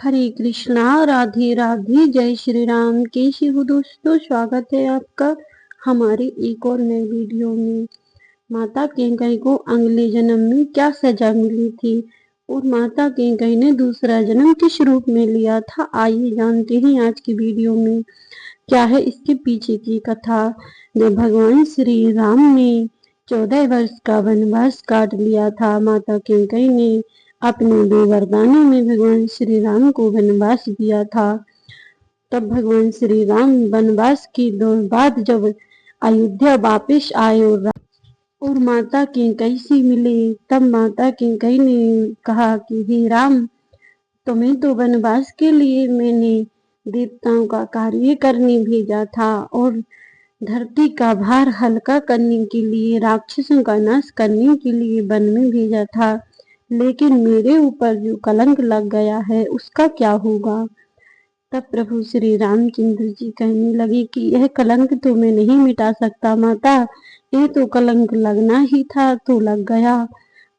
हरे कृष्णा, राधे राधे, जय श्री राम। कैसे हो दोस्तों? स्वागत है आपका हमारे एक और नए वीडियो में। माता कैकेयी को अगले जन्म में क्या सजा मिली थी और माता कैकेयी ने दूसरा जन्म किस रूप में लिया था, आइए जानते हैं आज की वीडियो में क्या है इसके पीछे की कथा। जब भगवान श्री राम ने 14 वर्ष का वनवास काट लिया था, माता कैकेयी ने अपने 2 वरदानों में भगवान श्री राम को वनवास दिया था। तब भगवान श्री राम वनवास के बाद जब अयोध्या वापस आए और माता कैकेयी से मिले, तब माता कैकेयी ने कहा कि हे राम, तुम्हें तो वनवास के लिए मैंने देवताओं का कार्य करने भेजा था और धरती का भार हल्का करने के लिए, राक्षसों का नाश करने के लिए वन में भेजा था, लेकिन मेरे ऊपर जो कलंक लग गया है उसका क्या होगा। तब प्रभु श्री रामचंद्र जी कहने लगे कि यह कलंक तो मैं नहीं मिटा सकता माता, ये तो कलंक लगना ही था तो लग गया,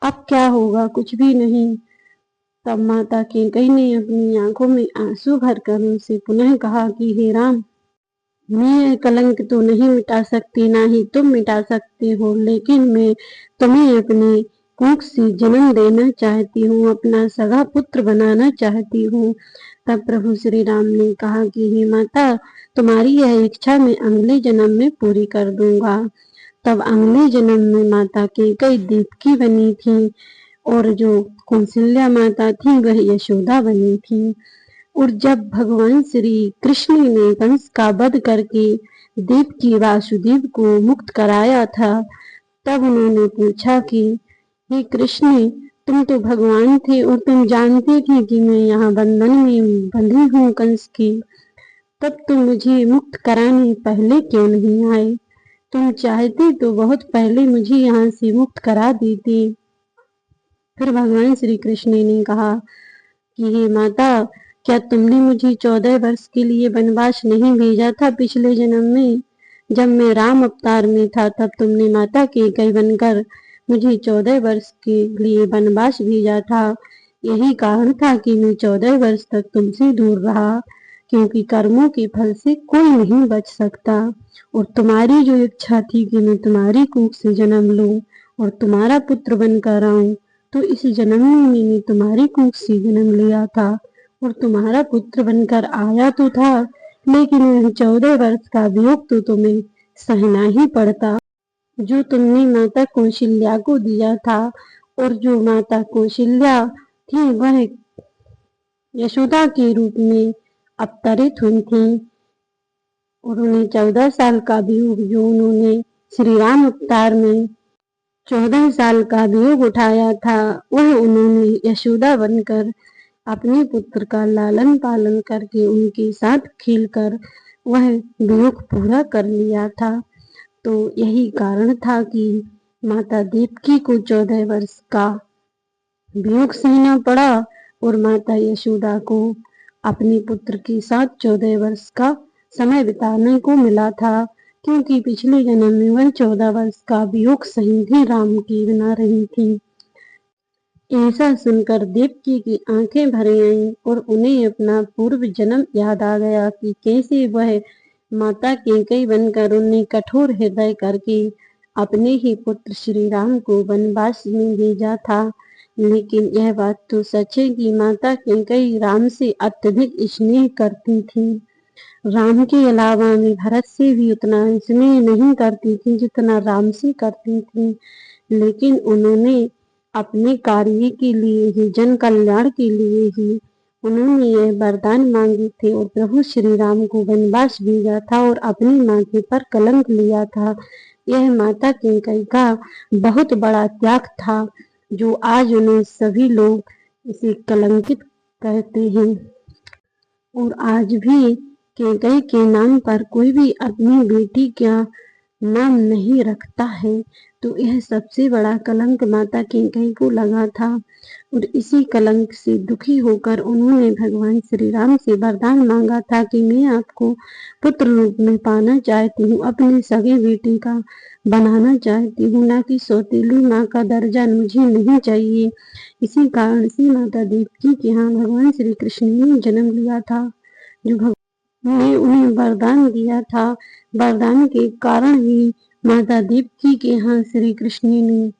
अब क्या होगा, कुछ भी नहीं। तब माता कैकेयी ने अपनी आंखों में आंसू भरकर उनसे पुनः कहा कि हे राम, मैं यह कलंक तो नहीं मिटा सकती, ना ही तुम मिटा सकते हो, लेकिन मैं तुम्हें अपनी कुख से जन्म देना चाहती हूँ, अपना सगा पुत्र बनाना चाहती हूँ। तब प्रभु श्री राम ने कहा कि हे माता, तुम्हारी यह इच्छा मैं अगले जन्म में पूरी कर दूंगा। तब अगले जन्म में माता कैकेयी देवकी बनी थी और जो कौशल्या माता थी वह यशोदा बनी थी। और जब भगवान श्री कृष्ण ने कंस का वध करके देवकी वासुदेव को मुक्त कराया था, तब उन्होंने पूछा कि हे कृष्ण, तुम तो भगवान थे और तुम जानते थे कि मैं यहाँ बंधन में बंधी हूँ कंस की, तब तुम मुझे मुक्त कराने पहले क्यों नहीं आए? तुम चाहते तो बहुत पहले मुझे यहाँ से मुक्त करा देते। फिर भगवान श्री कृष्ण ने कहा कि हे माता, क्या तुमने मुझे 14 वर्ष के लिए वनवास नहीं भेजा था पिछले जन्म में? जब मैं राम अवतार में था तब तुमने माता कैकेयी बनकर मुझे 14 वर्ष के लिए वनवास भेजा था। यही कारण था कि मैं 14 वर्ष तक तुमसे दूर रहा, क्योंकि कर्मों के फल से कोई नहीं बच सकता। और तुम्हारी जो इच्छा थी कि मैं तुम्हारी कुख से जन्म लूं और तुम्हारा पुत्र बनकर आऊं, तो इस जन्म में मैंने तुम्हारी कुख से जन्म लिया था और तुम्हारा पुत्र बनकर आया तो था, लेकिन 14 वर्ष का वियोग तो तुम्हें सहना ही पड़ता, जो तुमने माता कौशल्या को दिया था। और जो माता कौशल्या थी वह यशोदा के रूप में अवतरित हुई थी और उन्हें 14 साल का वियोग जो उन्होंने श्री राम अवतार में 14 साल का वियोग उठाया था, वह उन्होंने यशोदा बनकर अपने पुत्र का लालन पालन करके उनके साथ खेलकर वह वियोग पूरा कर लिया था। तो यही कारण था कि माता देवकी को 14 वर्ष का वियोग सहना पड़ा और माता यशोदा को अपने पुत्र के साथ 14 वर्ष का समय बिताने को मिला था, क्योंकि पिछले जन्म में वह 14 वर्ष का वियोग सही थी राम की बना रही थी। ऐसा सुनकर देवकी की आंखें भर आईं और उन्हें अपना पूर्व जन्म याद आ गया कि कैसे वह माता कैकेयी बनकर उन्हें कठोर हृदय करके अपने ही पुत्र श्री राम को वनवास में भेजा था। लेकिन यह बात तो सच है कि माता कैकेयी राम से अत्यधिक स्नेह करती थी। राम के अलावा वे भरत से भी उतना स्नेह नहीं करती थी जितना राम से करती थी, लेकिन उन्होंने अपने कार्य के लिए ही, जन कल्याण के लिए ही उन्होंने यह वरदान मांगे थे और प्रभु श्री राम को वनवास भेजा था और अपने माथे पर कलंक लिया था। यह माता कैकेयी का बहुत बड़ा त्याग था, जो आज उन्हें सभी लोग इसे कलंकित कहते हैं। और आज भी कैकेयी के नाम पर कोई भी अपनी बेटी का नाम नहीं रखता है। तो यह सबसे बड़ा कलंक माता कैकेयी को लगा था और इसी कलंक से दुखी होकर उन्होंने भगवान श्री राम से वरदान मांगा था कि मैं आपको पुत्र रूप में पाना चाहती हूँ, अपने सगे बेटे का बनाना चाहती हूँ, ना कि सौतेली माँ का दर्जा मुझे नहीं चाहिए। इसी कारण से माता देवकी के यहाँ भगवान श्री कृष्ण ने जन्म लिया था, जो भगवान ने उन्हें वरदान दिया था। वरदान के कारण ही माता देवकी के यहाँ श्री कृष्ण ने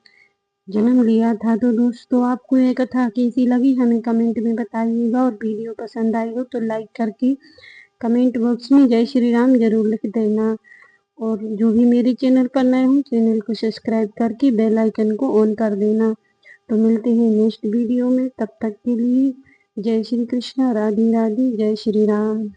जन्म लिया था। तो दोस्तों, आपको यह कथा कैसी लगी हमें कमेंट में बताइएगा, और वीडियो पसंद आई हो तो लाइक करके कमेंट बॉक्स में जय श्री राम जरूर लिख देना। और जो भी मेरे चैनल पर नए हो, चैनल को सब्सक्राइब करके बेल आइकन को ऑन कर देना। तो मिलते हैं नेक्स्ट वीडियो में, तब तक के लिए जय श्री कृष्ण, राधे राधे, जय श्री राम।